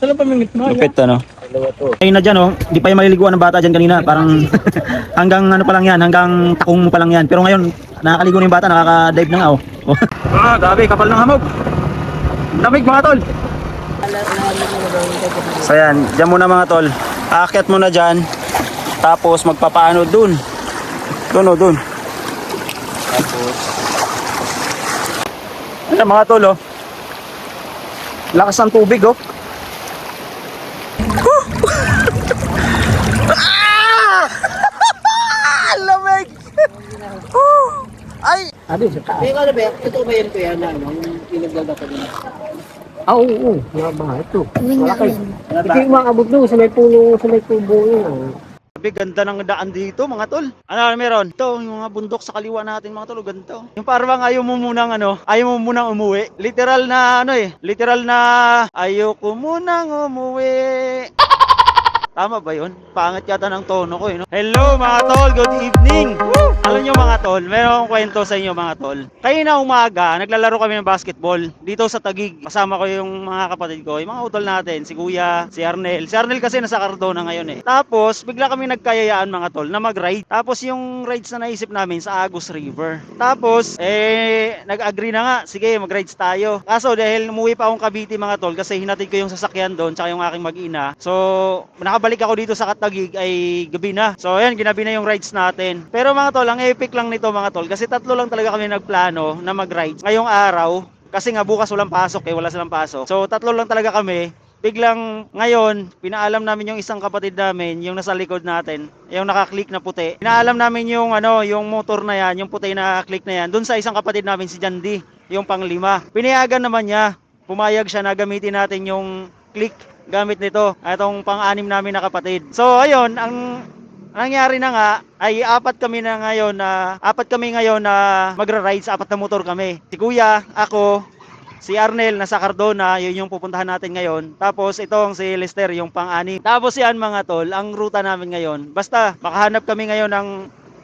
Saan pamingit mo? Lupit ano. Ayun na dyan oh, di pa yung maliliguan ng bata dyan kanina. Parang hanggang ano pa lang yan, hanggang takong mo pa lang yan. Pero ngayon, nakakaligo na yung bata, nakaka-dive na nga oh. Ah, grabe, kapal ng hamog. Lamig mga tol. So yan, dyan muna mga tol. Aakyat muna dyan. Tapos magpapaano dun. Dun o dun. Tapos ayan mga tol oh. Lakas ng tubig oh. Lamig! Ay! Ano sa taas? Kaya ano ba? Totoo ba yan kuya na ano? Yung pinagdaga ko din. Oo. Mga ito. Malaki. Ito yung mga abot doon sa may puno, sa may tubo yun. Sabi, ganda ng daan dito mga tol. Ano meron? Ito, yung mga bundok sa kaliwa natin mga tol, ganito. Yung parang ayaw mo munang umuwi. Literal na literal na ayoko munang umuwi. Tama ba yun? Pangit yata ng tono ko no? Hello mga tol, good evening! Woo! Alam nyo mga tol, meron akong kwento sa inyo mga tol. Kayo na umaga, naglalaro kami ng basketball dito sa Taguig. Kasama ko yung mga kapatid ko, yung mga utol natin, si Kuya, si Arnel. Si Arnel kasi nasa Cardona ngayon eh. Tapos, bigla kami nagkayayaan mga tol na mag-ride. Tapos yung rides na naisip namin sa Agus River. Tapos, nag-agree na nga, sige mag-rides tayo. Kaso dahil umuwi pa akong Cavite mga tol kasi hinatid ko yung sasakyan doon tsaka yung aking mag-ina. So, nakabalik ako dito sa Katagig ay gabi na. So ayan, ginabi na yung rides natin. Pero mga tol, ang epic lang nito mga tol kasi tatlo lang talaga kami nagplano na mag-rides ngayong araw. Kasi nga bukas walang pasok wala silang pasok. So tatlo lang talaga kami. Biglang ngayon, pinaalam namin yung isang kapatid namin, yung nasa likod natin, yung naka-click na puti. Pinaalam namin yung yung motor na yan, yung puti na click na yan, dun sa isang kapatid namin si Jandy, yung panglima. Pinayagan naman niya, pumayag siya na gamitin natin yung click gamit nito, itong pang-anim namin na kapatid. So ayun, ang nangyari na nga ay apat kami ngayon na magra-rides, apat na motor kami. Si Kuya, ako, si Arnel nasa Cardona, yun yung pupuntahan natin ngayon. Tapos itong si Lester yung pang-anim. Tapos yan mga tol, ang ruta namin ngayon. Basta makahanap kami ngayon ng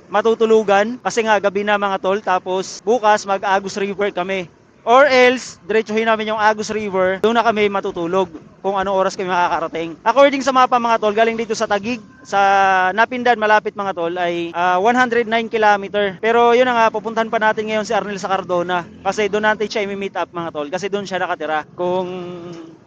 matutulugan kasi nga gabi na mga tol. Tapos bukas mag-Agus River kami. Or else, diretsuhin namin yung Agus River, doon na kami matutulog kung anong oras kami makakarating. According sa mapa mga tol, galing dito sa Taguig, sa Napindan, malapit mga tol, ay 109 km. Pero yun na nga, pupuntahan pa natin ngayon si Arnel sa Cardona. Kasi doon natin siya i-meet up mga tol, kasi doon siya nakatira. Kung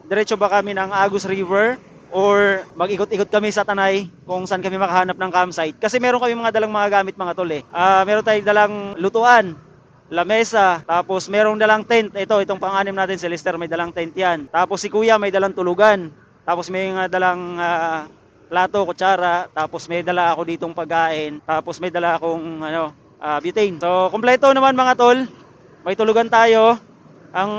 diretso ba kami ng Agus River, or mag-ikot-ikot kami sa Tanay kung saan kami makahanap ng campsite. Kasi meron kami mga dalang mga gamit mga tol eh. Meron tayong dalang lutuan, lamesa, tapos merong dalang tent. Itong pang-anim natin, si Lester may dalang tent yan. Tapos si Kuya may dalang tulugan. Tapos may dalang plato, kutsara. Tapos may dala ako ditong pagkain. Tapos may dala akong butane. So kompleto naman mga tol. May tulugan tayo. Ang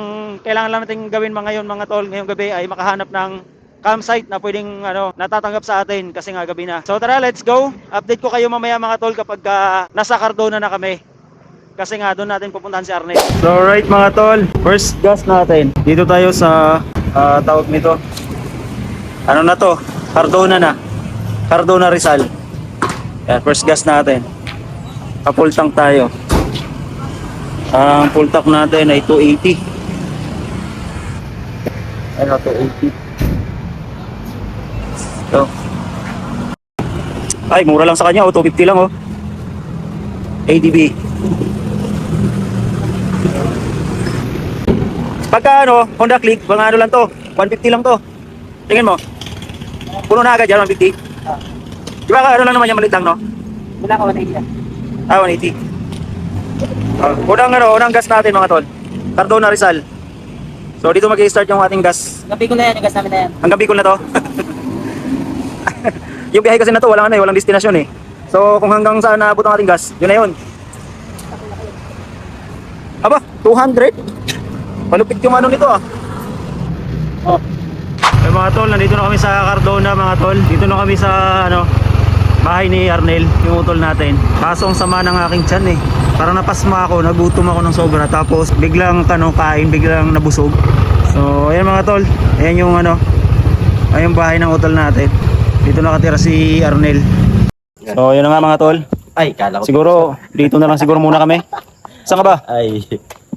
kailangan lang natin gawin ngayon mga tol, ngayong gabi ay makahanap ng campsite na pwedeng natatanggap sa atin kasi nga gabi na. So tara, let's go. Update ko kayo mamaya mga tol kapag nasa Cardona na kami. Kasi nga doon natin pupuntahan si Arnel. So right mga tol, first gas natin. Dito tayo sa tawag nito. Ano na to? Cardona na. Cardona Rizal. Yan, first gas natin. Full tank tayo. Ang full tank natin ay 280. Ano 280. So. Ay, mura lang sa kanya, 250 lang oh. ADB. Pagka Honda Click, mga lang to, 150 lang to. Tingin mo. Puno na agad yan, 150. Di ba lang naman yan, malit lang no? Wala ka 180 yan. 180. Unang gas natin mga tol. Cardona Rizal. So dito mag-i-start yung ating gas. Gabi ko na yan, yung gas namin na yan. Ang gabi ko na to. Yung biyahe kasi na to, walang destinasyon eh. So kung hanggang saan naabot ang ating gas, yun na yun. Aba, 200? Malupit yung nito ah. Oh. Eh mga tol, nandito na kami sa Cardona mga tol. Dito na kami sa bahay ni Arnel, yung utol natin. Kaso ang sama ng aking tiyan eh. Parang napasma ako, nagutom ako ng sobra. Tapos biglang kain, biglang nabusog. So ayan mga tol, ayan yung ayun bahay ng utol natin. Dito nakatira si Arnel. So yun na nga mga tol. Ay, kala ko. Siguro dito na lang siguro muna kami. Saan ka ba? Ay,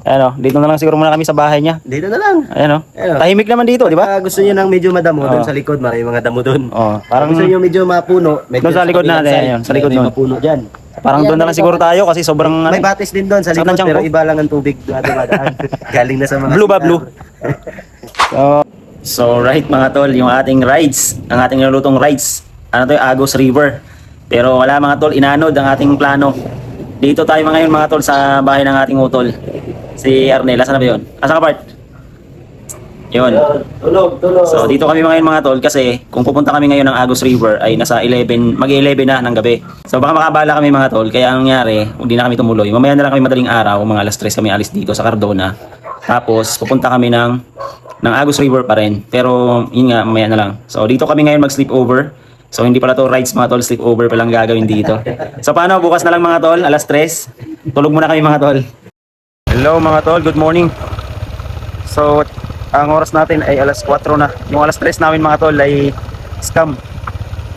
Ayan o, dito na lang siguro muna kami sa bahay niya. Dito na lang. Ayan o. Ayan o. Tahimik naman dito, di ba? Gusto niyo ng medyo madamo doon Oo. sa likod, may mga damo doon. Oh, parang Gusto niyo medyo mapuno, medyo Doon sa likod kabilang natin, side, ayun, sa likod may nun. mapuno diyan. parang doon na lang siguro tayo kasi sobrang May batis din doon sa Sakit ng likod tiyan pero ko. iba lang ang tubig doon dumadaan. Galing na sa mga Blue ba, CR. blue? So right mga tol, yung ating rides, ang ating nilulutong rides, ano to, Agos River. Pero wala mga tol, inanod ang ating plano. Dito tayo ngayon mga tol sa bahay ng ating utol. Si Arnel, asan na ba yun? Asan ka part? Yun. Tulog. So dito kami ngayon mga tol kasi kung pupunta kami ngayon ng Agos River ay nasa 11, mag-11 na ng gabi. So baka makabala kami mga tol, kaya ang nangyari, hindi na kami tumuloy. Mamaya na lang kami madaling araw, mga alas 3 kami alis dito sa Cardona. Tapos pupunta kami ng Agos River pa rin. Pero yun nga, mamaya na lang. So dito kami ngayon mag-sleepover. So hindi pala to rides mga tol, sleepover pa lang gagawin dito. So paano, bukas na lang mga tol, alas 3. Tulog muna kami mga tol. Hello mga tol, good morning. So ang oras natin ay alas 4 na. Yung alas 3 namin mga tol ay scam.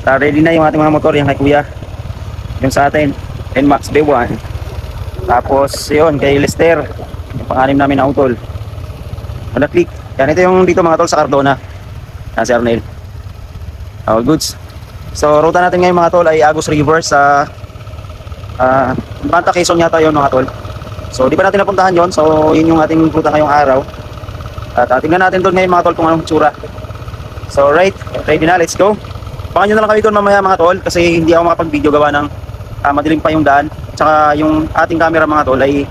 Ready na yung ating mga motor, yung kay kuya. Yung sa atin, NMAX B1. Tapos yun, kay Lester. Yung pang-anim namin na utol. Click. Yan, ito yung dito mga tol sa Cardona. Si Arnel. All goods. So ruta natin ngayon mga tol ay Agos River sa Banta Quezon yata yun mga tol. So di pa natin napuntahan yon. So yun yung ating ruta ngayong araw. At tingnan natin doon ngayon mga tol kung anong tsura. So right, ready na, let's go. Baka nyo na lang kami doon mamaya mga tol kasi hindi ako makapag-video gawa ng madilim pa yung daan. Tsaka yung ating camera mga tol ay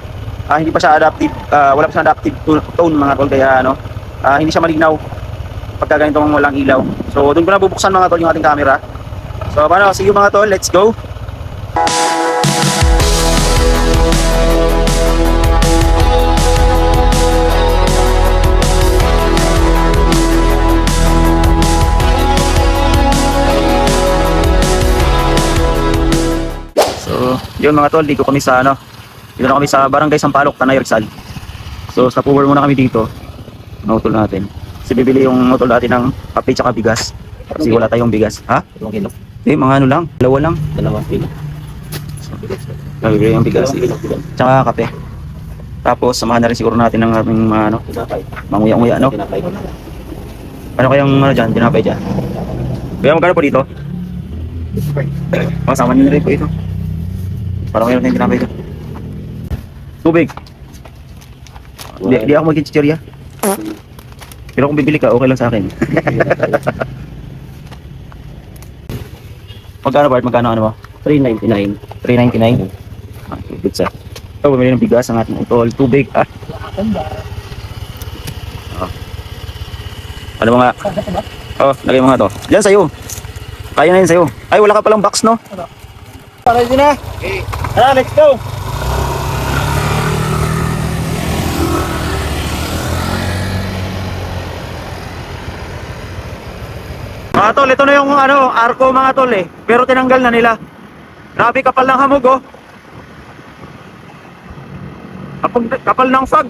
hindi pa siya adaptive, wala pa siya adaptive tone mga tol kaya hindi siya malinaw pagka ganitong walang ilaw. So doon ko na bubuksan mga tol yung ating camera. So paano, see you mga tol, let's go. So yun mga tol, dito kami sa dito na kami sa Barangay Sampaloc, Tanay Rizal. So stopover muna kami dito ng utol natin. Kasi bibili yung utol natin ng kape tsaka bigas. Kasi wala tayong bigas. Ha? 2 kilo. Mga ano lang, dalawa lang. 2 kilo. Bibili yung bigas. Tsaka kape. Tapos samahan na rin siguro natin ng aming mga manguya-nguya Tinapay. Ano kayang dyan, tinapay dyan? Kaya magkano po dito? Kasama nyo na rin po ito. Parang mayroon tayong tinapay ito. Tubig. Di ako mag-chichirya. Pero kung bibili ka, okay lang sa akin. Magkano Bart? Magkano ano mo? 399. 399. Good sir. Ito, bumili ng bigas ang ating utol. Tubig. Ano mo nga? Lagay mo nga to. Diyan sa'yo. Kaya na yun sa'yo. Ay, wala ka palang box, no? Para din na. Okay. Let's go. Mga tol, ito na yung arko mga tol eh. Pero tinanggal na nila. Grabe kapal ng hamog oh. Kapal ng fog.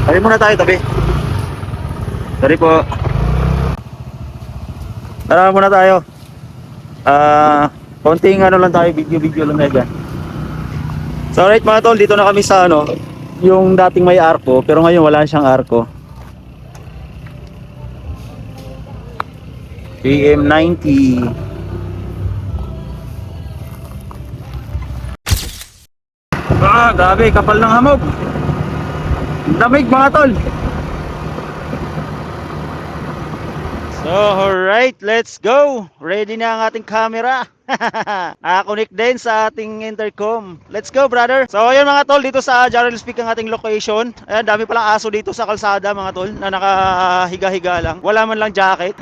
Tabi muna tayo, tabi. Sorry po. Tara muna tayo. Konting lang tayo, video lang tayo dyan. So alright mga tol, dito na kami sa yung dating may arko, pero ngayon wala siyang arko. PM90. Grabe, kapal ng hamog. Damig mga tol. So, alright, let's go. Ready na ang ating camera. Nakakonect din sa ating intercom. Let's go, brother. So, ayun mga tol, dito sa Jarrell Peak ang ating location. Ayan, dami palang aso dito sa kalsada mga tol na nakahiga-higa lang. Wala man lang jacket.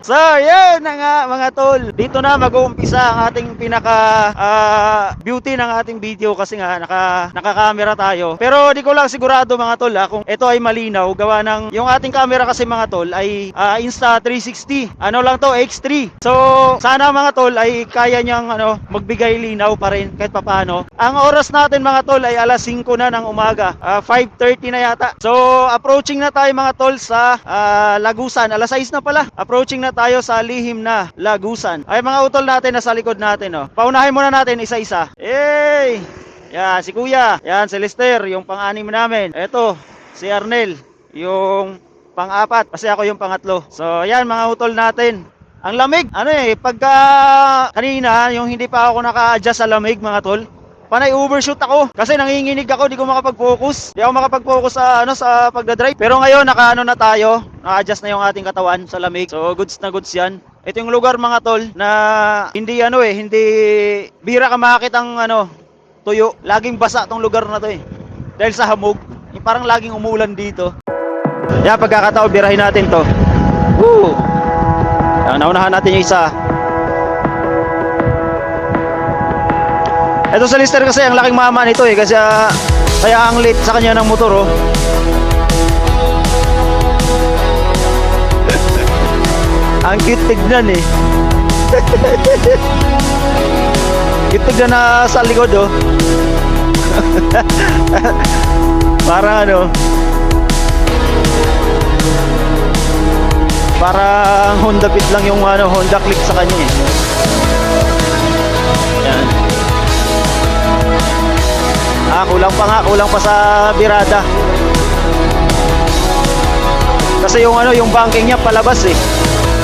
So, yun na nga mga tol. Dito na mag-uumpisa ang ating pinaka beauty ng ating video kasi nga naka-camera tayo. Pero di ko lang sigurado mga tol kung ito ay malinaw gawa ng yung ating camera kasi mga tol ay Insta360. Ano lang to, X3. So, sana mga tol ay kaya niyang magbigay linaw pa rin kahit papaano. Ang oras natin mga tol ay alas 5 na ng umaga. 5:30 na yata. So approaching na tayo mga tol sa Lagusan. Alas 6 na pala. Approaching na tayo sa lihim na Lagusan. Ay mga utol natin nasa likod natin. Paunahin muna natin isa-isa. Hey! Yan, si Kuya. Yan, si Lester, yung pang-anim namin. Eto, si Arnel, yung pang-apat. Kasi ako yung pangatlo. So, yan mga utol natin. Ang lamig, pagka kanina, yung hindi pa ako naka-adjust sa lamig mga tol, panay overshoot ako. Kasi nanginginig ako, di ko makapag-focus. Di ako makapag-focus sa pagdadrive. Pero ngayon, na tayo. Naka-adjust na yung ating katawan sa lamig. So, goods na goods yan. Ito yung lugar mga tol na hindi hindi bira ka makakita ang tuyo. Laging basa tong lugar na to dahil sa hamog. Parang laging umuulan dito. Yan, pagkakataon, birahin natin to. Woo! Yan, naunahan natin yung isa. Ito sa Lister kasi ang laking mama nito kasi kaya ang late sa kanya ng motor Ang cute tignan Cute tignan na sa likod Para parang Honda Fit lang yung Honda Click sa kanya Yan. Kulang pa sa birada. Kasi yung banking niya palabas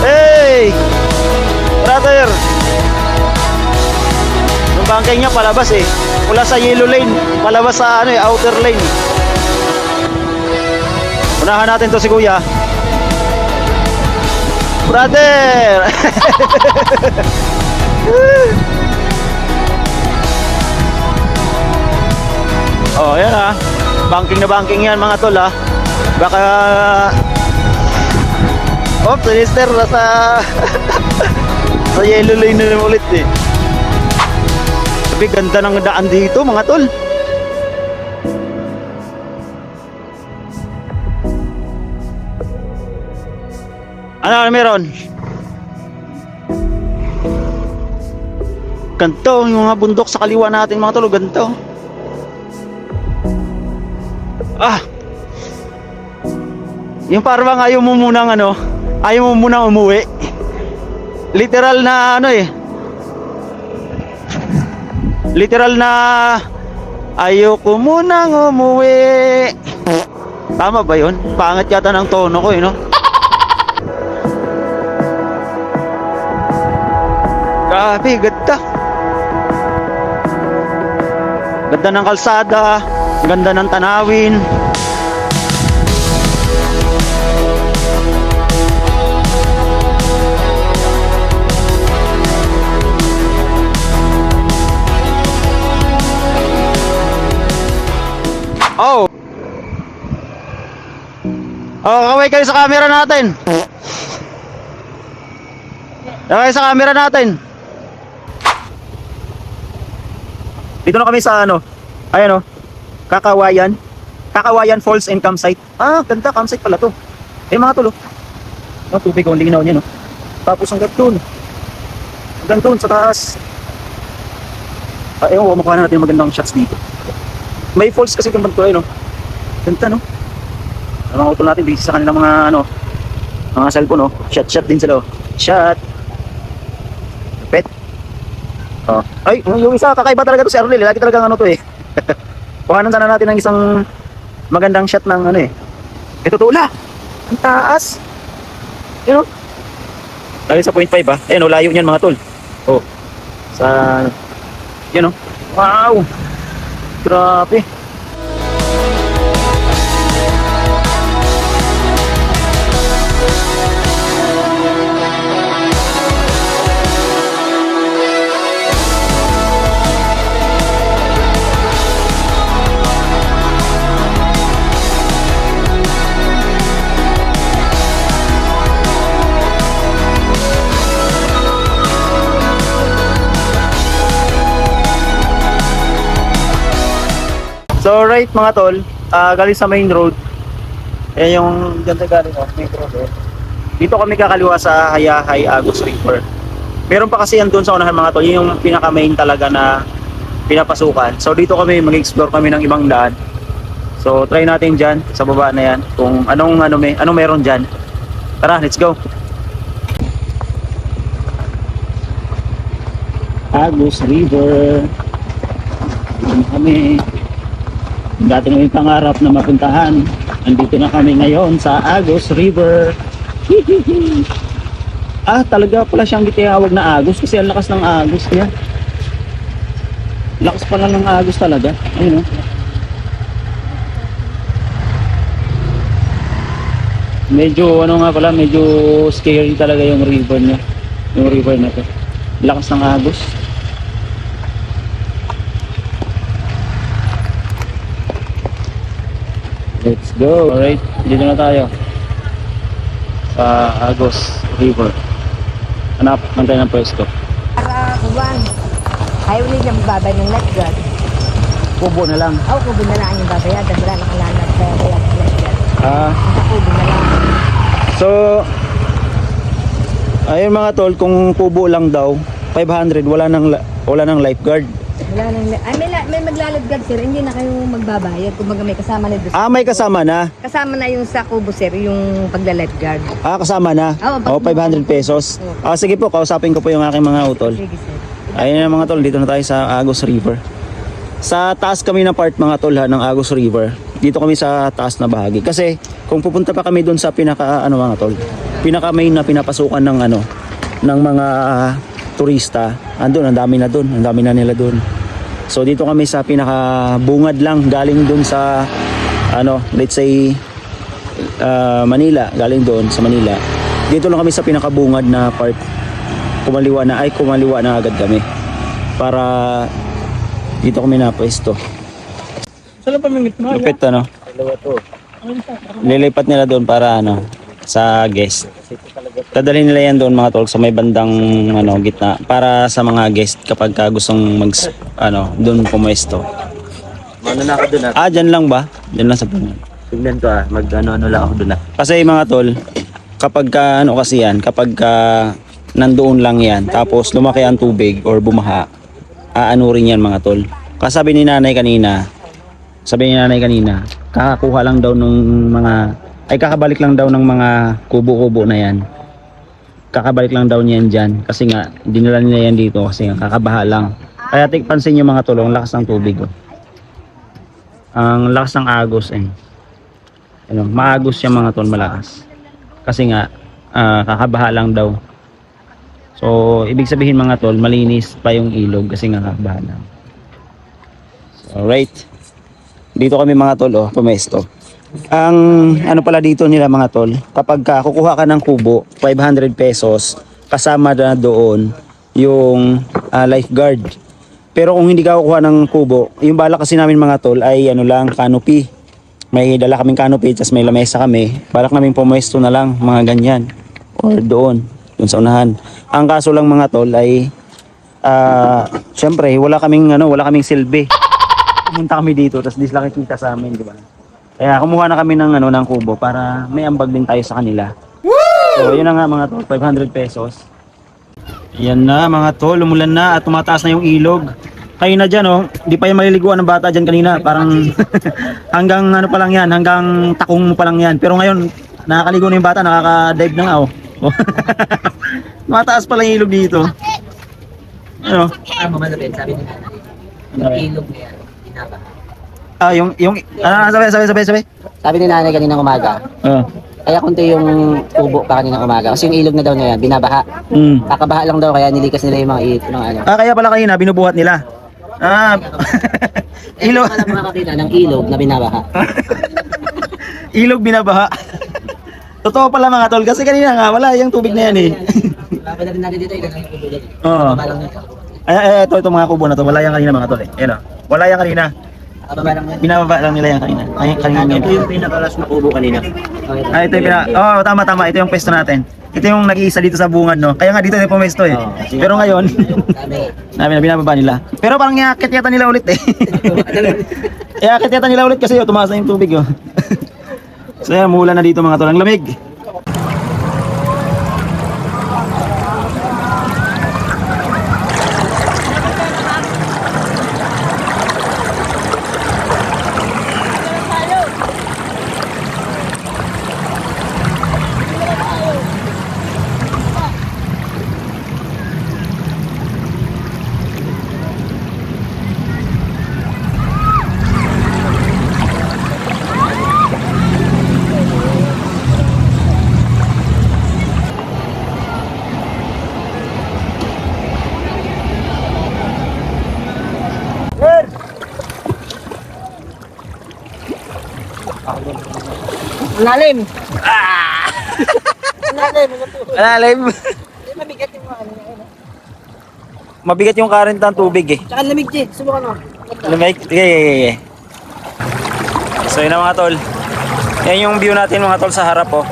Hey! Brother! Yung banking niya palabas Mula sa yellow lane, palabas sa outer lane. Unahan natin to si Kuya. Brother! Oh, yan Banking na banking yan mga tol Baka sinister nasa sa yellow lane na ulit Sabi, ganda ng daan dito mga tol. Ano meron? Ganto yung mga bundok sa kaliwa natin mga tol, ganto. Yung parang ayaw mo munang ayaw mo munang umuwi. Literal na literal na ayaw ko munang umuwi. Tama ba yun? Pangit yata ng tono ko Grabe, ganda. Ganda ng kalsada, ganda ng tanawin. Kaway kayo sa camera natin. Kaway sa camera natin. Dito na kami sa ayan Kakawayan Falls and Campsite. Ganda, campsite pala to. Mga tulo. Tubig ang linaw niya Tapos hanggang doon sa taas. Makuha na natin yung magandang shots dito. May falls kasi kung banto Ganda Ang mga utol natin busy sa kanilang mga cellphone Shot din sila Shot. Pet. Ay, yung isa kakaiba talaga to si Arnel. Lagi talagang Kuhanan sana natin ng isang magandang shot ng Ito tula. Ang taas. Dahil sa 0.5 layo niyan mga tol. Sa Wow. Grabe. So right mga tol, galing sa main road. Yan yung ganda galing main road Dito kami kakaliwa sa Hayahay Agus River. Meron pa kasi yan doon sa unahan mga tol, yun yung pinaka main talaga na pinapasukan. So dito kami mag-explore kami ng ibang daan. So try natin diyan sa baba na yan kung anong meron diyan. Tara, let's go. Agus River. Dito kami. Dati namin pangarap na mapuntahan. Andito na kami ngayon sa Agus River. Talaga pala siyang gitawag na Agus kasi ang lakas ng Agus niya. Lakas pala ng Agus talaga. Ayun, oh. Medyo medyo scary talaga yung river niya. Yung river na to. Lakas ng Agus. Let's go. Alright, dito na tayo sa Agus River. Hanap ng tayo ng pwesto. Para kuwan. Ayaw nila magbabay ng lifeguard. Kubo na lang. Kubo na lang yung babayadan. Wala nang alanat kaya kaya ng lifeguard. Sa kubo na lang. So ayun mga tol, kung kubo lang daw 500, wala nang lifeguard. Wala nang may maglalifeguard sir. Hindi na kayo magbabayad. Kumbaga may kasama na doon. May kasama na. Kasama na yung sa kubo sir, yung pagla-lifeguard. Kasama na. 500 pesos. Sige po, kausapin ko po yung aking mga utol. Sige sir. Ayun na mga tol, dito na tayo sa Agus River. Sa taas kami ng part mga tol ng Agus River. Dito kami sa taas na bahagi. Kasi kung pupunta pa kami doon sa pinaka mga tol, pinaka main na pinapasukan ng mga turista, ang dami na nila doon. So dito kami sa pinaka bungad lang, galing doon sa let's say Manila, galing doon sa Manila. Dito lang kami sa pinaka bungad na part. Kumaliwa na agad kami para dito kami na pwesto. Saan pa may mitma? Lupit lilipat nila doon para sa guest. Dadalhin nila yan doon mga tol sa may bandang gitna para sa mga guest kapag gustong doon pumwesto. Na ako doon Dyan lang ba? Dyan lang sa puno. Tignan ko mag-ano lang ako doon Kasi mga tol, kapag kapag nandoon lang yan, tapos lumaki ang tubig or bumaha, rin yan mga tol. Kasi sabi ni nanay kanina, kakakuha lang daw kakabalik lang daw ng mga kubo-kubo na yan. Kakabalik lang daw niyan dyan. Kasi nga, dinala nila yan dito kasi nga, kakabaha lang. Kaya pansin nyo mga tol, ang lakas ng tubig. Ang lakas ng Agus maagos yung mga tol, malakas. Kasi nga, kakabaha lang daw. So, ibig sabihin mga tol, malinis pa yung ilog kasi nga kakabaha lang. So, alright. Dito kami mga tol, pumesto. Ang pala dito nila mga tol, kapag kukuha ka ng kubo, 500 pesos, kasama na doon yung lifeguard. Pero kung hindi ka kukuha ng kubo, yung bala kasi namin mga tol ay canopy. May dala kaming canopy, tas may lamesa kami. Balak namin pumwesto na lang, mga ganyan. Or doon sa unahan. Ang kaso lang mga tol ay syempre wala kaming silbi. Pumunta kami dito tapos di sila nakikita sa amin, di ba? Kaya kumuha na kami ng kubo para may ambag din tayo sa kanila. So yun na nga mga tol, 500 pesos. Yan na mga tol, umulan na at tumataas na yung ilog. Kayo na dyan di pa yung maliliguan ng bata dyan kanina. Parang hanggang pa lang yan, hanggang takong mo pa lang yan. Pero ngayon, nakakaligo na yung bata, nakaka-dive na nga Mataas pala yung ilog dito. Mamalapit, sabi nila. Yung ilog na yan, Sabi. Sabi ni nanay kaninang umaga. Kaya kunti yung tubo pa kaninang umaga. Kasi yung ilog na daw na yan, binabaha. Kakabaha lang daw, kaya nilikas nila yung mga kaya pala kanina, binubuhat nila. Ilog. Wala makakita ng ilog na binabaha. Ilog binabaha. Totoo pala mga tol, kasi kanina nga, wala yung tubig na yan Pwede rin natin dito, ilan ang kubo dyan. Oo. Ito mga kubo na to, wala yan kanina mga tol Wala yan kanina. Binababa lang nila yan kanina. Ito yung pinakalas na kubo kanina. Ito yung tama. Ito yung pwesto natin. Ito yung nag-iisa dito sa bungad, Kaya nga dito na pumesto Pero ngayon, binababa nila. Pero parang iakit yata nila ulit Iakit yata nila ulit kasi tumaas na yung tubig So yan, mula na dito mga tol. Ang lamig. Lalim. Lalim. Malalim. Hindi mabigat yung mga ano. Mabigat yung current ng tubig eh. Tsaka lamig, G. Subukan mo. Lumik. Okay. So yun na mga tol. Yan yung view natin mga tol sa harap oh.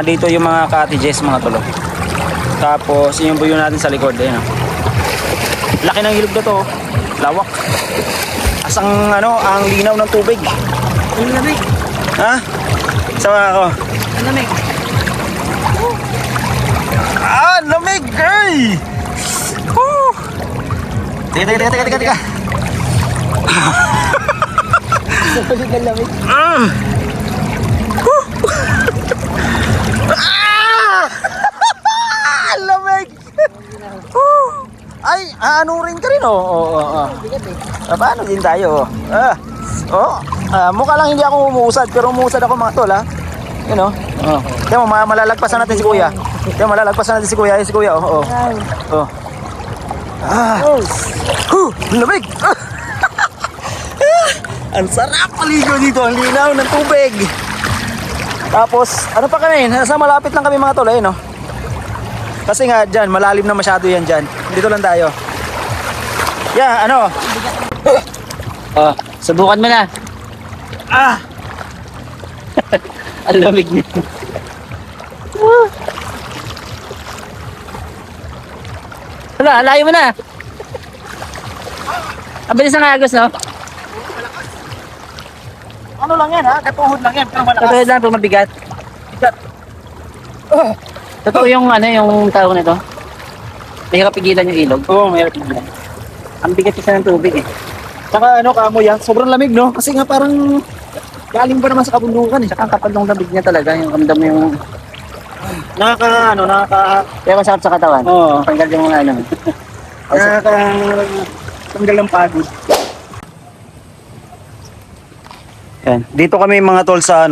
Dito yung mga cottages mga tol oh. Tapos yung view natin sa likod. Ayun oh. Laki ng ilog na to oh. Lawak. Asang ano, ang linaw ng tubig. Ang lamig. Ha? Sama ako. Ang lamig. Lamig! Ay! Woo! Teka. Ang lamig. Lamig! Ay, ano rin ka rin oh. Oo. Bigat eh. Paano din tayo oh. Mukha lang hindi ako umuusad pero umuusad ako mga tol ha. Yun oh. Kaya mo malalagpasan natin si kuya. Si kuya oh. Oh. Lamig. Ang sarap paligo dito, ang linaw ng tubig. Tapos ano pa kami, nasa malapit lang kami mga tol no. Kasi nga dyan, malalim na masyado yan dyan. Dito lang tayo. Yeah, ano? Subukan mo na. Ang lamig niya. Hala, layo mo na. Ang bilis ng agos, no? Ano lang yan ha? Katuhod lang yan, pero malakas. Totoo lang, pag mabigat. Totoo yung ano, yung tawag nito. May kapigilan yung ilog. Oo, mayroon yan. Ang bigat kasi ng tubig eh. Tsaka ano, kamo yan, sobrang lamig no? Kasi nga parang galing pa naman sa kabundukan eh. Tsaka ang kapal ng lamig niya talaga, yung ramdam mo yung... Kaya masarap sa katawan. Oo. Tanggal yung mga ano. Tanggal ng pagod. Yan. Dito kami mga tol sa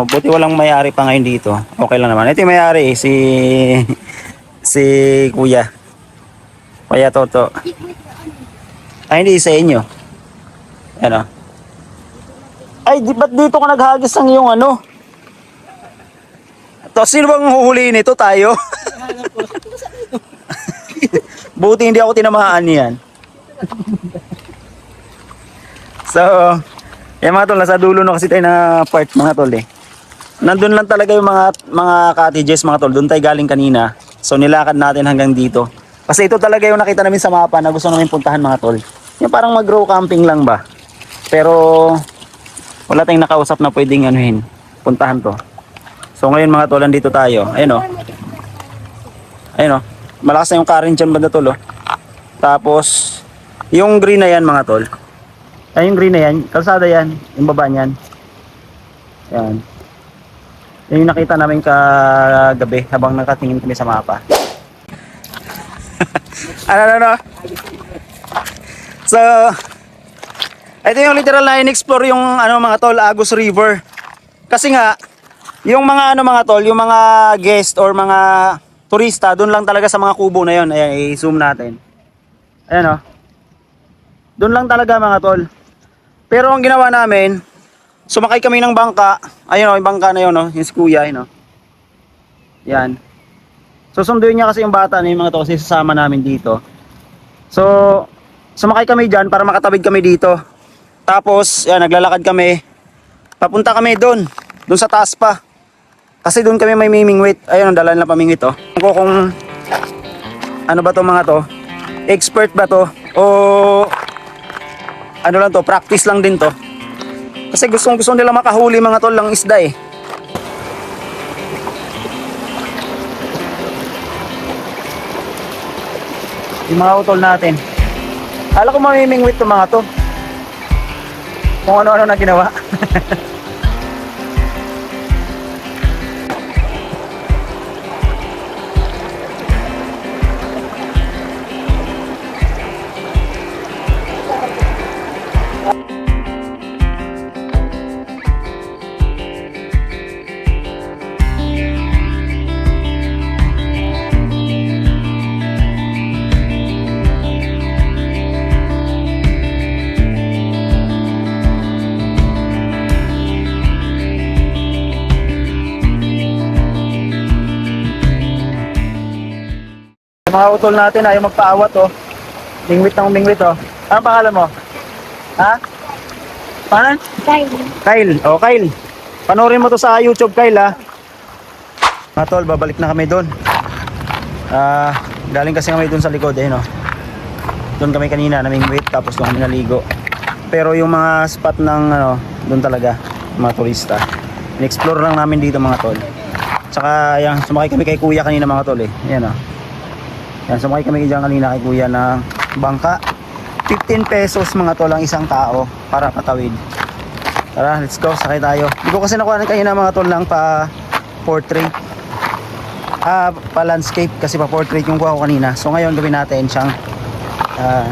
buti walang may-ari pa ngayon dito. Okay lang naman. Ito yung may-ari si Kuya. Kuya Toto. Ay, hindi sa inyo. Ano? Ay, ba't dito ka naghagis ng iyong ano? To, sino bang huhulihin ito? Tayo? Buti hindi ako tinamaan yan. So, yan mga tol, nasa dulo na kasi tayo na part mga tol eh. Nandun lang talaga yung mga cottages mga tol. Doon tayo galing kanina. So, nilakad natin hanggang dito. Kasi ito talaga yung nakita namin sa mapa na gusto namin puntahan mga tol. Yung parang mag-grow camping lang ba. Pero wala tayong nakausap na pwedeng anuhin, puntahan to. So ngayon mga tol, dito tayo. Ayun oh. Ayun oh. Malakas na yung current dyan banda tol oh. Tapos yung green na yan mga tol. Ay yung green na yan, kalsada yan, yung baba niyan. Yan. Yan yung nakita namin kagabi habang nakatingin kami sa mapa. Ano? So, ito yung literal na in-explore yung mga tol, Agus River. Kasi nga, yung mga tol, yung mga guest or mga turista, doon lang talaga sa mga kubo na yon. Ayan, i-zoom natin. Ayan oh. Doon lang talaga mga tol. Pero ang ginawa namin, sumakay kami ng bangka. Ayun oh, yung bangka na yun oh, yung si Kuya, yun oh. Yan. Susunduin niya kasi yung bata na yung mga tol kasi sasama namin dito. So, sumakay kami dyan para makatawid kami dito. Tapos, yan, naglalakad kami. Papunta kami doon sa taas pa. Kasi doon kami may mimingwit. Ayun, dala nila pamingwit oh. Kung ano ba to mga to? Expert ba to? O ano lang to? Practice lang din to. Kasi gusto nila makahuli mga tol ng isda eh. Yung mga utol natin. Akala ko mamimingwit to mga to. Kung ano-ano na ginawa. mga utol natin ayaw magpaawat oh. Mingwit ng mingwit oh. Ano pangalan mo? Ha? Paano? Kyle. Oh, Kyle. Panoorin mo to sa YouTube, Kyle ha. Mga tol, babalik na kami doon. Galing kasi kami doon sa likod eh no. Doon kami kanina namingwit tapos doon kami naligo. Pero yung mga spot ng ano, doon talaga mga turista. In-explore lang namin dito mga tol. Tsaka yan, sumakay kami kay kuya kanina mga tol eh. Yan oh. Yan, sumakay kami dyan kanina kay kuya ng bangka. 15 pesos mga tol ang isang tao para patawid. Tara, let's go, sakay tayo. Hindi ko kasi nakuha kanina mga tol ng pa portrait. Pa landscape kasi pa portrait yung kuha ko kanina. So ngayon gawin natin siyang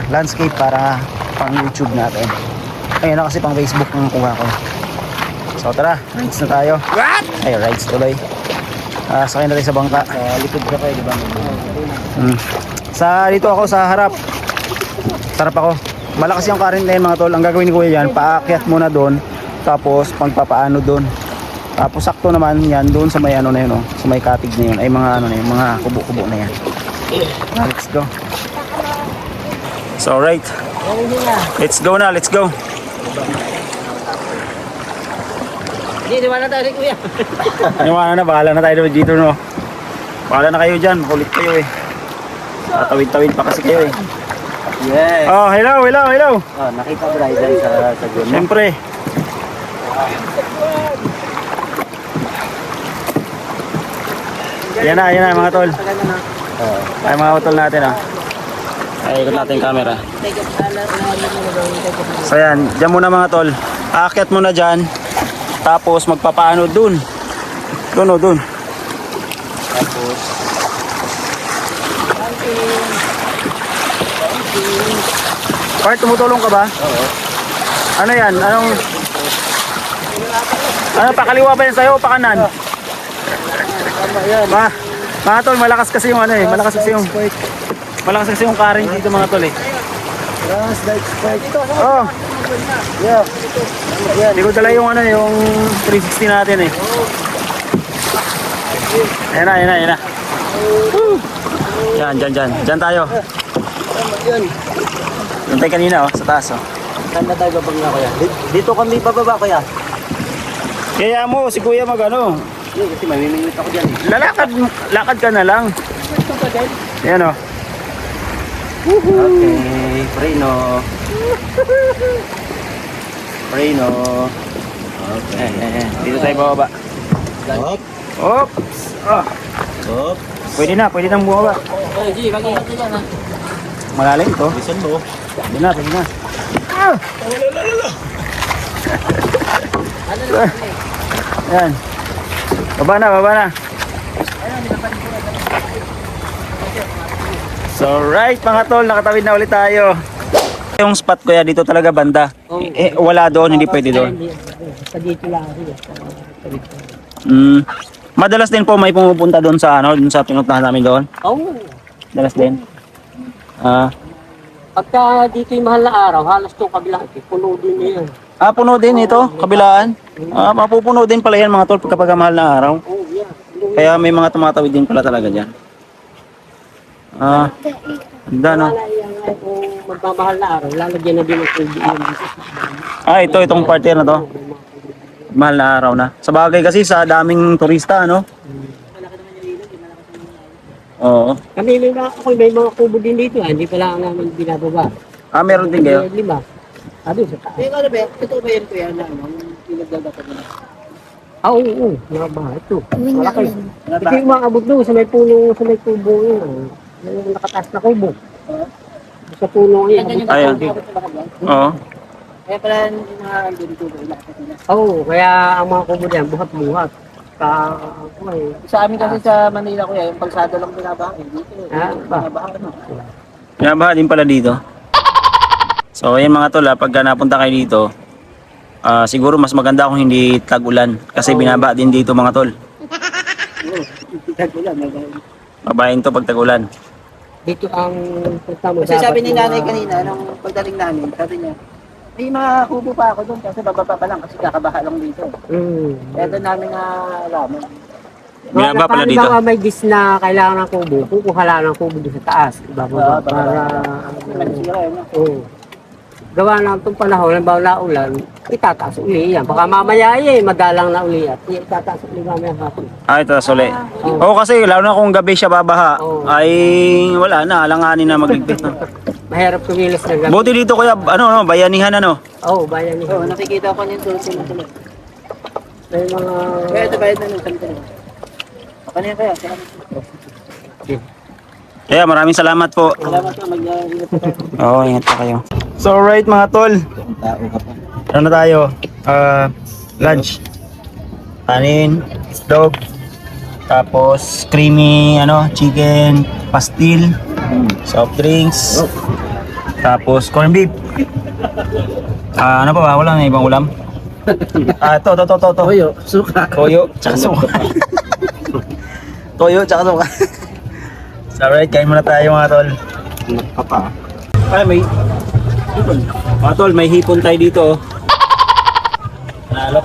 landscape para pang YouTube natin. Ayun na kasi pang Facebook ang kuha ko. So tara, rides na tayo. Ay, rides tuloy. Sakay na tayo sa bangka. Sa likod ka kayo, di ba? Dito ako sa harap. Sarap ako. Malakas yung current na yun mga tol. Ang gagawin ni kuya yan, paakyat muna doon. Tapos pagpapaano doon. Tapos sakto naman yan doon sa may ano na yun, oh, sa may katig na yun. Ay mga ano na yun, mga kubo-kubo na yan. Let's go. So alright. Let's go na, let's go. Hindi, diwan na tayo si kuya. Iwanan na, bahala na tayo dito no. Bahala na kayo dyan, kulit kayo eh. Tatawid-tawid pa kasi kayo eh. Yes. Oh, hello. Oh, nakita mo tayo dyan sa June. Siyempre. Yan na mga tol. Ay mga utol natin ah. Ay, ikot natin yung camera. So yan, dyan muna mga tol. Aakyat muna dyan. Tapos magpapaano dun. Dun. Tapos Part, tumutulong ka ba? Oo. Ano yan? Ano, pakaliwa ba yan sa'yo o pakanan? Mga tol, malakas kasi yung ano eh. Malakas kasi yung current dito mga tol eh. Oh. Yeah. Hindi ko dala yung ano, yung 360 natin eh. Ayan na. Yan, dyan tayo. Doon tayo kanina oh, sa taas oh. Saan na tayo babangga kuya? Dito kami bababa kuya. Kaya mo, si kuya mag ano. Hindi, kasi mamimingwit ako dyan. Lakad ka na lang. Ayan oh. Okay, Preno. Okay. Dito tayo bababa. Hop. Oops. Ah. Hop. Pwede nang bumaba. Sige, mag-iingat ka na. Malalim to. Bisan mo. Pwede na. Ayan. Baba na. So right mga tol, nakatawid na ulit tayo. Yung spot ko ya dito talaga banda. Wala doon, hindi pwede doon. Sa dito lang. Madalas din po may pumupunta doon sa ano, doon sa pinuntahan namin doon. Oo. Madalas din. Pagka dito yung mahal na araw, halos itong kabila, puno din niya yan. Puno din ito, kabilaan. Mapupuno din pala yan mga tol kapag mahal na araw. Oo, yan. Kaya may mga tumatawid din pala talaga dyan. Ganda no. Wala yan kung magmamahal na araw, lalagyan na din ng tubig yan dito. Itong party na to. Mahal na araw na. Sa bagay kasi sa daming turista, no? Oo. Kami may mga kubo din dito, hindi pala namin binababa. Meron din kayo? 5. Sa taas. Ano ba? Totoo ba yan kuya na pinagdadata mo? Oo. Mga bahay ito. Malaki. Ito yung mga abot doon sa may puno, sa may kubo yun. Yung nakataas na kubo. Sa puno yun. Ayan. Oo. Kaya pala yung mga dito Oo, kaya ang mga kubo diyan buhat-buhat. Sa amin kasi sa Manila kuya, yung pagsado lang binabahan dito. Binabahan ano. Binabaha din pala dito. So ayan mga tol, pagka napunta kayo dito, siguro mas maganda kung hindi tag-ulan kasi binaba din dito mga tol. Babayin to pag tag-ulan. Dito ang mo. Kasi sabi ni nanay kanina, nung pagdating namin, sabi niya, may mga kubo pa ako doon kasi bababa pa lang kasi kakabaha lang dito. Kaya doon namin na alaman. Binaba pala dito. Halimbawa may dis na kailangan ng kubo, kukuha lang ng kubo doon sa taas. Ibababa para... Oo. Gawa na itong panahon, halimbawa laulan, itataas uli yan. Baka mamaya madalang na uli at itataas uli mamaya hapon. Ay, ito suli. Oo, kasi lalo na kung gabi siya babaha, Oo. ay wala na, alanganin na magligpit. No? Mahirap kumilos na gabi. Buti dito kuya, bayanihan ano? Oo, bayan niyo. Oo, nakikita ko niyan tuloy. May mga... Kaya ito bayad na nung salita. Kanina kaya, salamat. Kaya maraming salamat po. Salamat na, mag-ingat po tayo. Oo, ingat pa kayo. So alright mga tol, ano na tayo? Lunch. Kanin, dog, tapos creamy chicken, pastil, soft drinks, tapos corned beef. Ano pa ba? Wala na ibang ulam? To. Toyo, suka. Toyo, tsaka suka. Toyo, tsaka suka. So, alright, kain muna tayo mga tol. Ay, may hipon. Mga tol, may hipon tayo dito. Panalo.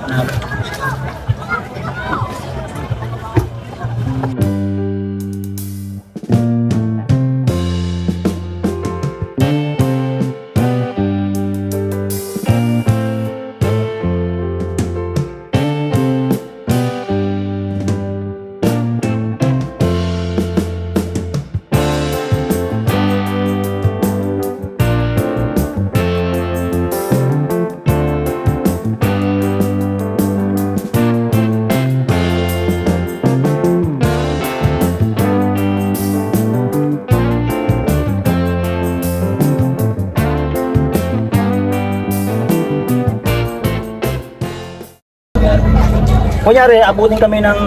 Kunyari, abutin kami ng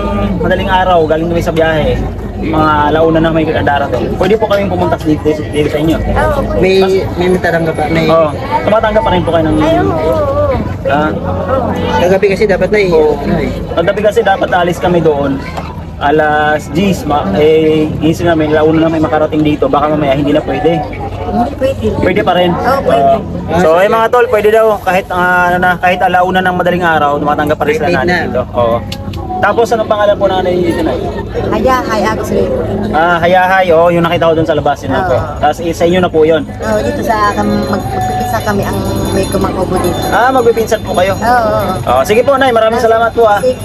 madaling araw, galing kami sa biyahe. Mga alauna na may darating. Pwede po kaming pumunta dito sa inyo. May mitarang ka pa. May... Oo. Tumatanggap pa rin po kayo ng... Kagabi kasi dapat na Pagdabi kasi dapat alis kami doon. Alas 10, isip namin, launa na may makarating dito. Baka mamaya hindi na pwede. Pwede. Pwede pa rin. Pwede. So, mga tol, pwede daw kahit kahit alauna ng madaling araw, tumatanggap pa rin sila Pwede natin na. dito. Oo. Tapos anong pangalan po nanay dito na? Ako sa'yo. Hayahay, yung nakita ko doon sa labas yun po. Oo. Tapos sa inyo na po 'yon. Dito sa magpipisa kami ang may kumakubo dito. Magpipinsan po kayo. Oo. Sige po, Nay, maraming salamat po ah. Sige.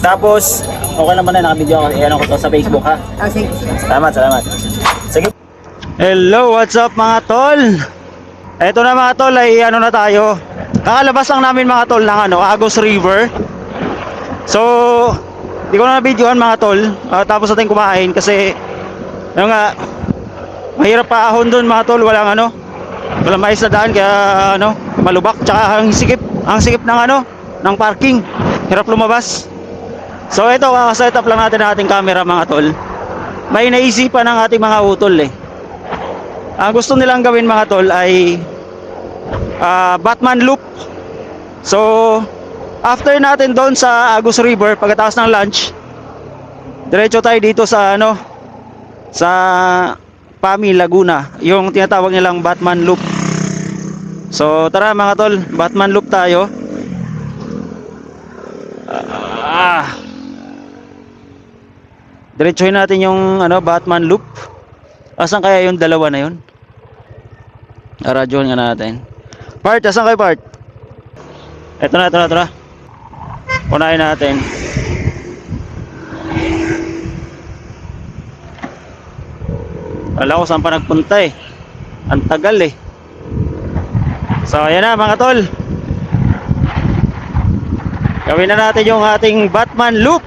Tapos, okay lang ba na naka-video ako? Iyan ko to sa Facebook ha. Sige. Salamat. Sige. Hello, what's up mga tol? Eto na mga tol, ay na tayo. Kakalabas lang namin mga tol ng Agos River. So, di ko na videoan mga tol. Tapos natin kumain kasi mahirap pa ahon doon mga tol, walang mais na daan kaya malubak, tsaka ang sikip ng parking. Hirap lumabas. So ito, set up lang natin ang ating camera mga tol. May naisipan ng ating mga utol ang gusto nilang gawin mga tol ay Batman Loop. So after natin doon sa Agos River, pagkatapos ng lunch, diretso tayo dito sa sa Pami, Laguna, yung tinatawag nilang Batman Loop. So tara mga tol, Batman Loop tayo. Diretsuhin natin yung Batman Loop. Asan kaya yung dalawa na yun? Radyohan nga natin. Part, asan kayo part? Ito na. Unahin natin. Wala ko saan pa nagpunta Ang tagal So ayan na mga tol. Gawin na natin yung ating Batman Loop.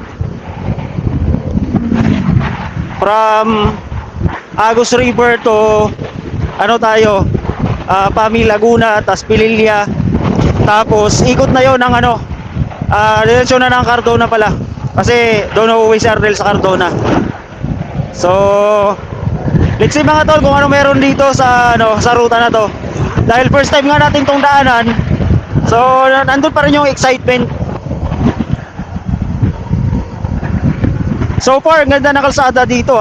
From Agos River to Pami, Laguna, tas Pililla. Tapos ikot na yon ng diretsyo na ng Cardona pala. Kasi doon uuwi si Ardel sa Cardona. So let's see mga tol kung ano meron dito sa sa ruta na to. Dahil first time nga natin tong daanan. So nandun pa rin yung excitement. So far, ganda na kalsada dito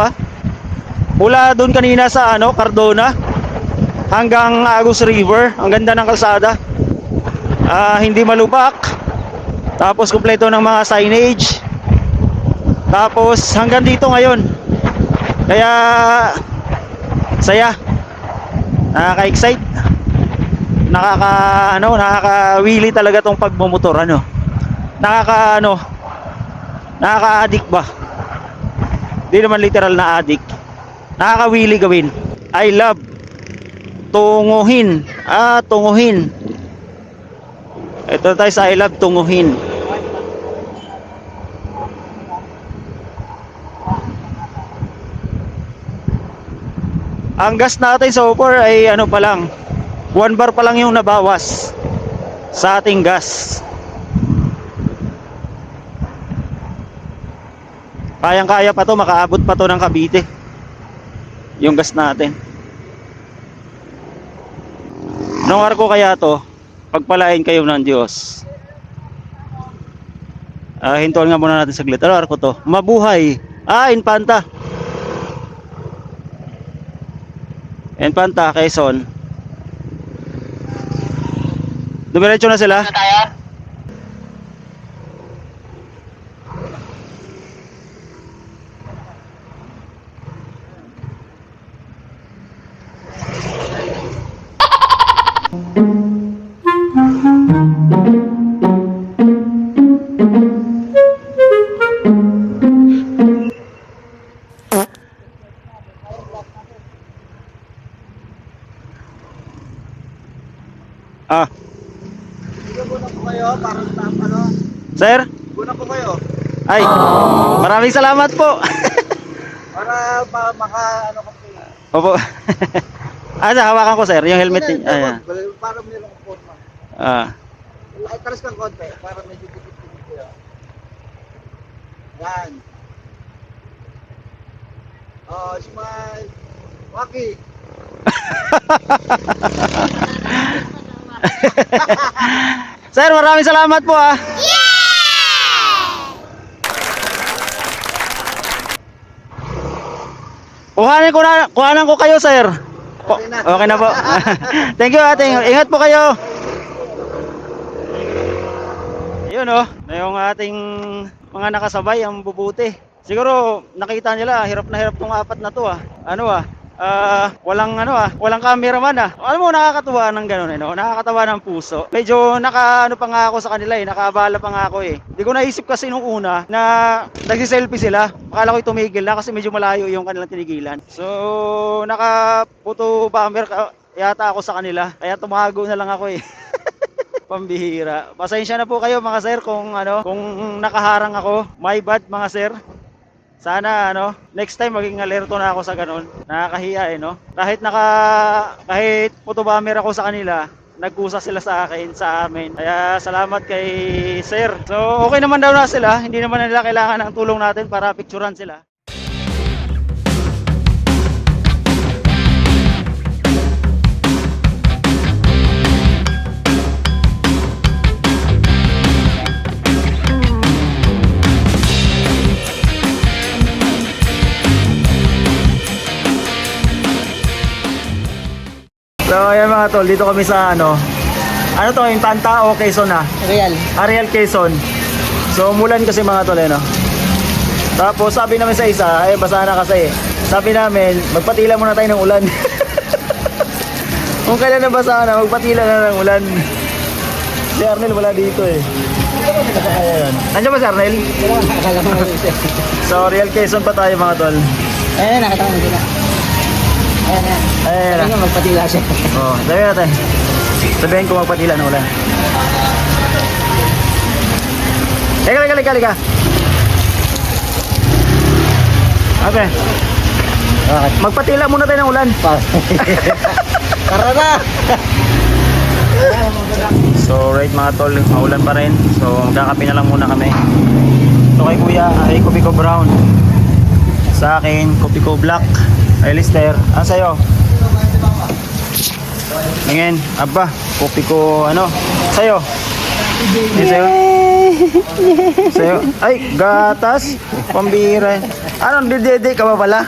Mula doon kanina sa Cardona hanggang Agos River, ang ganda ng kalsada. Hindi malubak. Tapos kumpleto ng mga signage. Tapos hanggang dito ngayon. Kaya saya. Nakaka-excite. Nakaka-wheelie talaga tong pagmomotor nakaka-addict ba? Di naman literal na addict. Nakaka-wheelie gawin. I love tunguhin. Tunguhin. Ito tayo sa I love tunguhin. Ang gas natin so far ay ano pa lang, 1 bar pa lang yung nabawas sa ating gas. Kayang-kaya pa to, makaabot pa to ng Cavite yung gas natin. Anong arko kaya to? Pagpalain kayo ng Diyos. Hintuan nga muna natin saglit. Ano arko to? Mabuhay. Infanta. Infanta, Quezon. Dumiretso na sila? Sir? Guna po kayo. Ay, maraming salamat po. Para ano ko Opo. Hawakan ko sir, yung helmet niya. Ayan. Para mayroong forma. Ay, taras kang konti. Para medyo dikit-dikit kayo. Yan. Smile. Waki. Sir, maraming salamat po Kuhanan ko kayo, sir. Okay na po. Thank you, ate. Ingat po kayo. Ayun na yung ating mga nakasabay, ang bubuti. Siguro nakita nila, hirap na hirap tong apat na to walang cameraman Alam mo, nakakatuwa ng ganun nakakatawa ng puso. Medyo pa nga ako sa kanila nakaabala pa nga ako Hindi ko naisip kasi nung una na nagsi-selfie sila. Akala ko tumigil na kasi medyo malayo yung kanilang tinigilan. So, naka-photo bomber yata ako sa kanila. Kaya tumago na lang ako Pambihira. Pasensya na po kayo mga sir kung nakaharang ako. My bad mga sir. Sana next time maging alerto na ako sa ganun. Nakakahiya kahit photobomber ako sa kanila, nagkusa sila sa amin. Kaya salamat kay sir. So okay naman daw na sila, hindi naman nila kailangan ng tulong natin para picturean sila. So ayan mga tol, dito kami sa ano to, Infanta o Quezon Ariel Quezon. So umulan kasi mga tol Tapos sabi namin sa isa, basa na kasi sabi namin, magpatila muna tayo ng ulan. Kung kailan nabasa na, magpatila na ng ulan. Si Arnel wala dito Nandiyan ba si Arnel? So Ariel Quezon pa tayo mga tol. Nakatawa nila. Ayan na. Magpatila siya. Sabi natin. Sabihin ko magpatila ng ulan. Lika. Okay. Magpatila muna tayo ng ulan. Tara na! So right mga tol, maulan pa rin. So magkakape na lang muna kami. So kay kuya ay kopi ko brown. Sa akin, kopi ko black. Ay Lister, sa'yo? Ngayon, kopi ko sa'yo? Sa'yo? Ay, gatas? Pambira. Dede ka ba pala?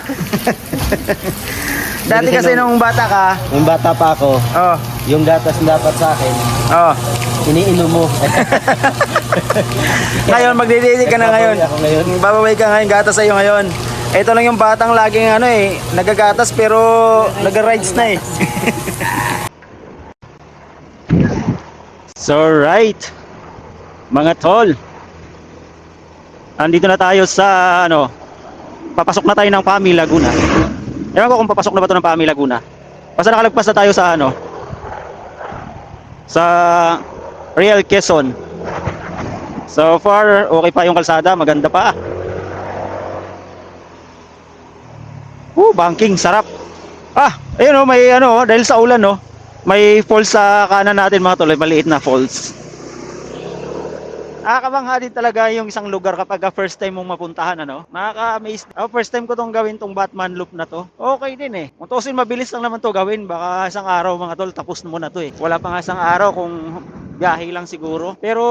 Dati kasi nung bata ka, Nung bata pa ako, oh, yung gatas na dapat sa akin, oh. iniinom mo. Ngayon, magdididi ka na ngayon. Ako ngayon. Babaway ka ngayon, gatas sa'yo ngayon. Ito lang yung batang laging ano eh, nagagatas pero nag-rides na eh. So right, mga tol, andito na tayo sa ano, papasok na tayo ng Pami Laguna. Ewan ko kung papasok na ba ito ng Pami Laguna. Basta nakalagpas na tayo sa ano, sa Real Quezon. So far, okay pa yung kalsada, maganda pa. Banking, sarap. Ayun oh, may ano, dahil sa ulan no, may falls sa kanan natin mga tol, maliit na falls. Nakakabangha din talaga yung isang lugar kapag first time mong mapuntahan, ano? Nakaka-amaze. First time ko tong gawin tong Batman loop na to. Okay din eh. Kung tusin, mabilis lang naman to gawin. Baka isang araw mga tol, tapos mo na to eh. Wala pa nga isang araw kung biyahe lang siguro. Pero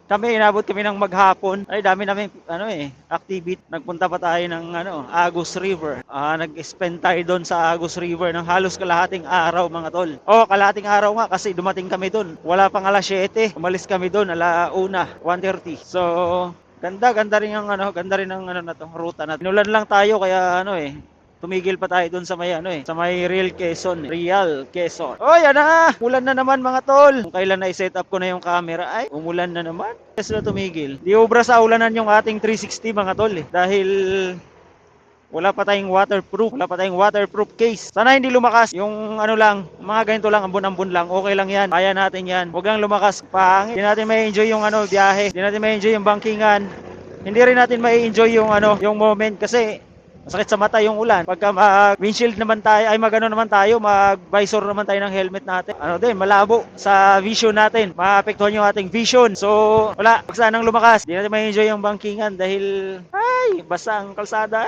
kami, inabot kami ng maghapon. Ay, dami namin ano eh, activity. Nagpunta pa tayo ng ano, Agus River. Nag-spend tayo doon sa Agus River ng halos kalahating araw mga tol. Kalahating araw nga kasi dumating kami doon. Wala pang alas 7. Umalis kami doon alauna, 1:30. So, ganda rin ang ano, ganda rin ang ano na to, ruta na. Inulan lang tayo kaya ano eh, tumigil pa tayo doon sa may ano eh, sa may Real Quezon. Yan na! Umulan na naman mga tol. Kung kailan na i-set up ko na yung camera, ay umulan na naman. Yes na tumigil. Di obra sa ulanan yung ating 360 mga tol eh. Dahil wala pa tayong waterproof case. Sana hindi lumakas yung ano lang, mga ganito lang, ambon-ambon lang. Okay lang yan. Kaya natin yan. Huwag lang lumakas. Pangit. Hindi natin may enjoy yung ano, biyahe. Hindi natin may enjoy yung bankingan. Hindi rin natin may enjoy yung ano, yung moment kasi masakit sa mata yung ulan. Pagka mag-windshield naman tayo, ay mag-ano naman tayo, mag-visor naman tayo ng helmet natin. Ano din, malabo sa vision natin. Maapektuhan yung ating vision. So, wala. Huwag sanang lumakas. Hindi natin ma-enjoy yung bankingan dahil, basta ang kalsada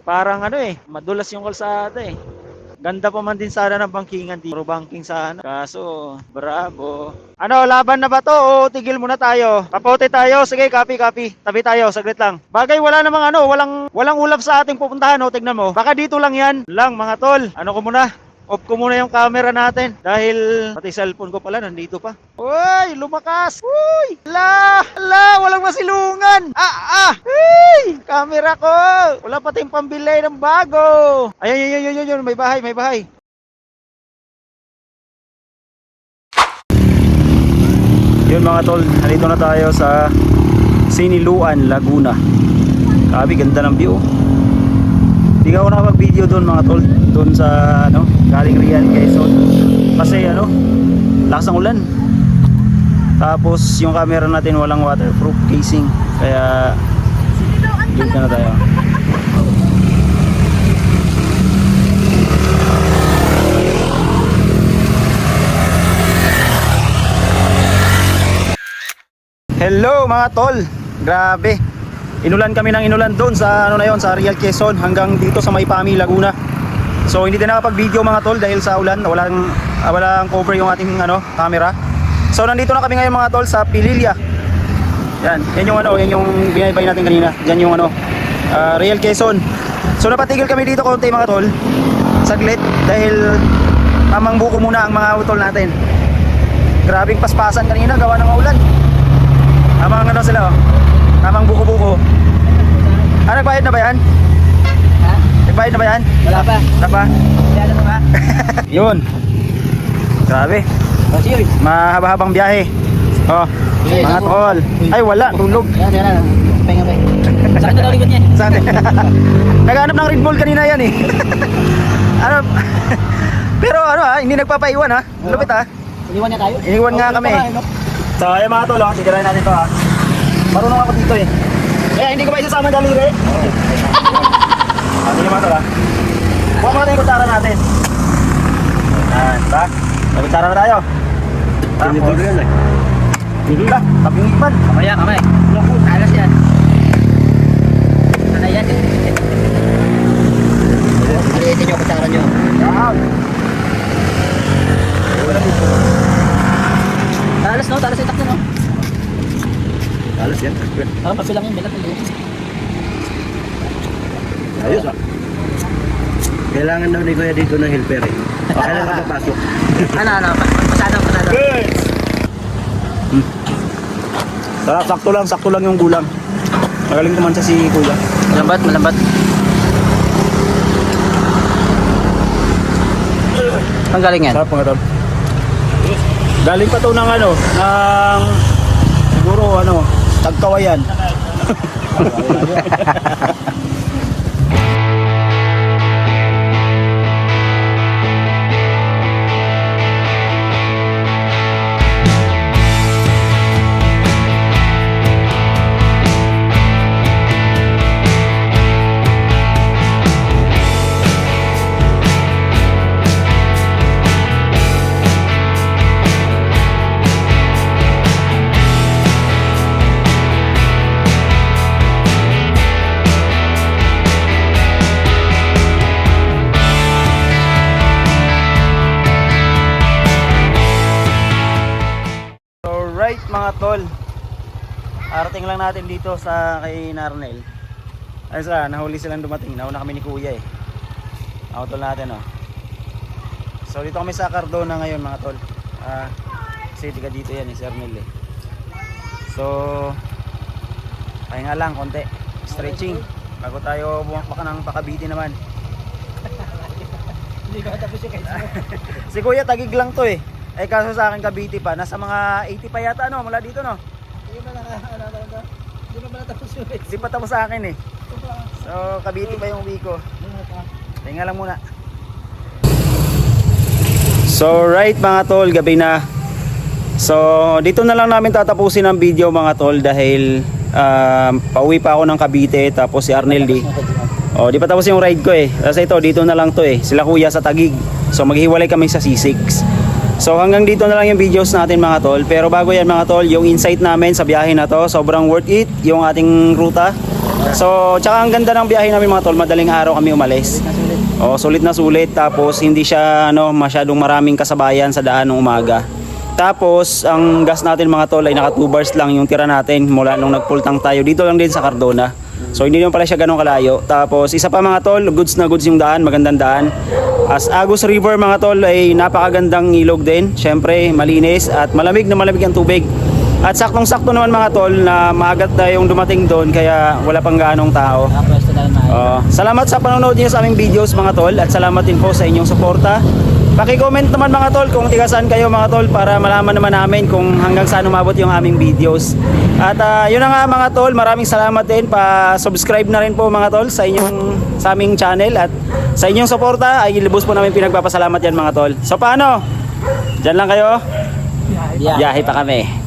parang ano eh, madulas yung kalsada eh. Ganda pa man din sana ng bankingan, puro banking sana. Kaso, bravo. Ano, laban na ba to o tigil muna tayo? Kapote tayo, sige, copy. Tabi tayo, saglit lang. Bagay, wala namang ano, walang ulap sa ating pupuntahan, oh, tignan mo. Baka dito lang yan. Lang, mga tol. Ano ko muna? Off ko muna yung camera natin dahil pati cellphone ko pala nandito pa. Uy, lumakas. Uy, walang masilungan. Uy, camera ko. Wala pati yung pambili ng bago. Ayun, may bahay. Yun mga tol, nandito na tayo sa Siniluan, Laguna. Grabe, ganda ng view. Hindi ako nakapag-video doon mga tol, doon sa ano, galing Real Quezon. Kasi ano, lakas ng ulan. Tapos yung camera natin walang waterproof casing. Kaya dito na tayo. Hello mga tol, grabe. Inulan kami ng inulan doon sa ano na yon, sa Real Quezon hanggang dito sa may Pami Laguna. So hindi din nakapag-video mga tol dahil sa ulan, walang cover yung ating ano, camera. So nandito na kami ngayon mga tol sa Pililla. Yan yung ano, yan yung binaybay natin kanina. Diyan yung ano, Real Quezon. So napatigil kami dito konti mga tol. Saglit dahil tamang buko muna ang mga utol natin. Grabing paspasan kanina gawa ng ulan. Tamang ano sila oh. Tamang buko-buko. Nagbayad na ba yan? Nagbayad na ba yan? Wala pa. Wala pa? Wala na ba? Yun. Grabe. Mahaba-habang biyahe. Mga tol. Ay wala, tulog. Yan. Pahinga. Sakit na daw likod niyan. Sakit. Naghanap ng Red Bull kanina yan eh. Ano? Pero ano hindi nagpapaiwan ha. Lupit ha. Iniwan niya tayo? Iniwan nga kami. So ayun mga tol, titirahin natin to ha. Marunong ako dito eh. Kaya hindi ko pa isasama daliri. Sige mga tol ha. Buka mo natin yung kutsara natin. Yan, ba? May kutsara na tayo. Tapos hindi ba? Taping ipan. Kamay. Alas yan. Ano yan? Ulitin yung kutsara nyo. Yan. Talas no? Talas yung takto no? Alas yan. Papi lang yung bilat. Ayos ah. Kailangan daw ni Kuya dito ng helper eh. Kailan ka papasok? Ano, pasado. Sarap, sakto lang yung gulang. Magaling kumansa si Kuya. Malambat. Ang galing yan. Sarap mga tol. Galing pa to ng siguro Tagkawayan. Alright mga tol, arating lang natin dito sa kay Narnel. Ay sa nahuli silang dumating, nauna kami ni Kuya eh. Ako tol natin So dito kami sa Cardona ngayon mga tol. Kasi tiga dito yan si Arnel eh. So pahinga lang konti, stretching bago tayo bumakbak ng Pakabiti naman. Hindi ko tapos yung si Kuya tagig lang to eh. Eh kaso sa akin Cavite pa, nasa mga 80 pa yata mula dito Hindi pa tapos yun. Hindi pa tapos sa akin eh. So Cavite pa yung uwi ko. Tingnan lang muna. So right mga tol, gabi na. So dito na lang namin tatapusin ang video mga tol dahil pauwi pa ako ng Cavite tapos si Arnel di di pa tapos yung ride ko eh. Kasi ito dito na lang to eh. Sila Kuya sa Taguig. So maghiwalay kami sa C6. So hanggang dito na lang yung videos natin mga tol. Pero bago yan mga tol, yung insight namin sa biyahe na to, sobrang worth it yung ating ruta. So tsaka ang ganda ng biyahe namin mga tol, madaling araw kami umalis. Sulit na sulit. Tapos hindi siya masyadong maraming kasabayan sa daan ng umaga. Tapos ang gas natin mga tol ay naka 2 bars lang yung tira natin mula nung nagpultang tayo dito lang din sa Cardona. So hindi naman pala siya ganun kalayo. Tapos isa pa mga tol, goods na goods yung daan, magandang daan. As Agus River mga tol ay napakagandang ilog din. Syempre malinis at malamig na malamig ang tubig. At saktong-sakto naman mga tol na maagat na yung dumating doon kaya wala pang gaanong tao. Salamat sa panonood niyo sa aming videos mga tol at salamat din po sa inyong suporta. Paki-comment naman mga tol kung tiga saan kayo mga tol para malaman naman namin kung hanggang saan umabot yung aming videos. At yun na nga mga tol, maraming salamat din, pa-subscribe na rin po mga tol sa aming channel at sa inyong suporta ay lubos po namin pinagpapasalamat yan mga tol. So paano? Diyan lang kayo? Biyahe pa kami.